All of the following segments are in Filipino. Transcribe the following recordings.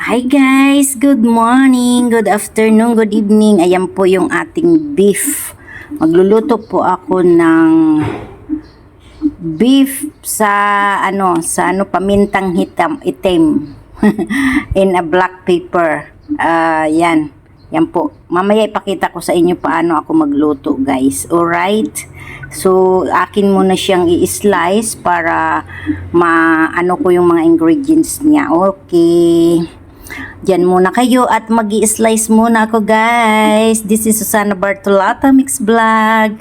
Hi guys! Good morning, good afternoon, good evening. Ayan po yung ating beef. Magluluto po ako ng beef sa pamintang itim in a black paper. Yan. Yan po. Mamaya ipakita ko sa inyo paano ako magluto, guys. Alright? So, akin muna siyang i-slice para maano ko yung mga ingredients niya. Okay. Diyan muna kayo at mag-i-slice muna ako, guys. This is Susana Bartolata Mix Vlog.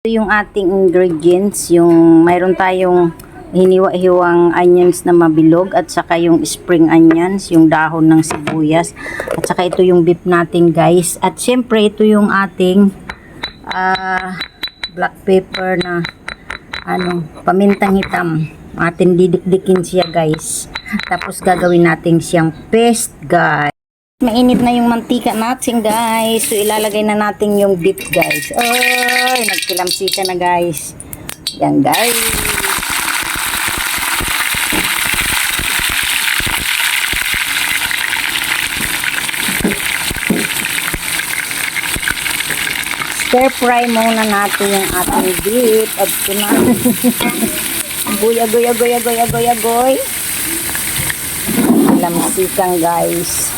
Ito yung ating ingredients. Yung mayroon tayong hiniwa-hiwang onions na mabilog at saka yung spring onions, yung dahon ng sibuyas. At saka ito yung beef natin, guys. At syempre, ito yung ating black pepper na pamintang hitam. Atin didikdikin siya, guys. Tapos gagawin natin siyang paste, guys. Mainit na yung mantika natin, guys. So ilalagay na natin yung beef, guys. Oy, nagkilamsika na, guys. Yan, guys. Stir fry muna natin yung ating beef. At agoy. Lamsikan, guys.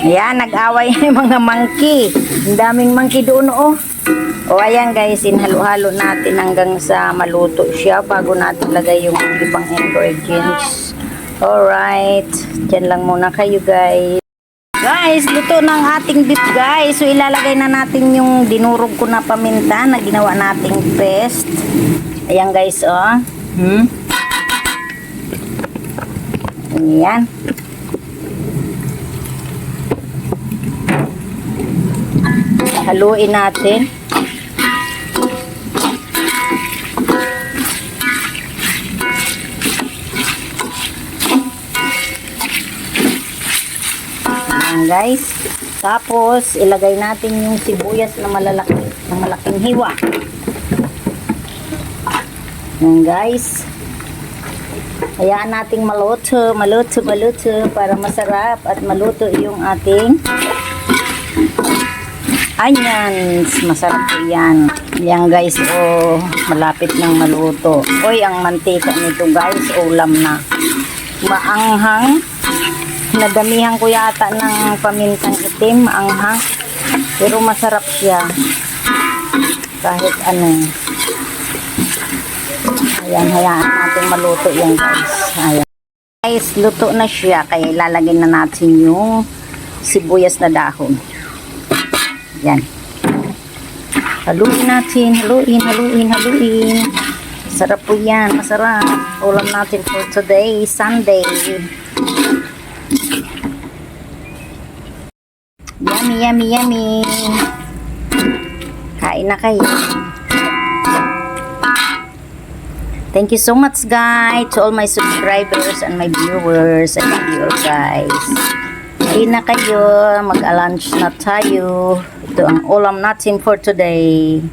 Ayan, nag-away yung mga monkey. Ang daming monkey doon, oh. O, ayan, guys, inhalo-halo natin hanggang sa maluto siya bago natin lagay yung ibang ingredients. Alright. Diyan lang muna kayo, guys. Guys, luto ng ating beef, guys. So, ilalagay na natin yung dinurog ko na paminta na ginawa nating paste. Ayan, guys, oh. Ayan. Haluin natin. Ayan, guys. Tapos, ilagay natin yung sibuyas na malaking hiwa. Ayan, guys. Hayaan nating maluto para masarap at maluto yung ating onions. Masarap po yan. Yan, guys, oh, malapit nang maluto. Oy, ang mantika nito, guys, ulam na. Maanghang. Nadamihan ko yata ng pamintang itim, maanghang. Pero masarap siya. Kahit ano. Ayan, hayaan natin maluto yan, guys. Ayan. Guys, luto na siya. Kaya ilalagay na natin yung sibuyas na dahon. Yan. Haluin natin. Haluin. Sarap po yan. Masarap. Ulam natin for today, Sunday. Yummy. Kain na kayo. Thank you so much, guys, to all my subscribers and my viewers. I love you all, guys. Kain na kayo. Mag-lunch na tayo. Ito ang ulam natin for today.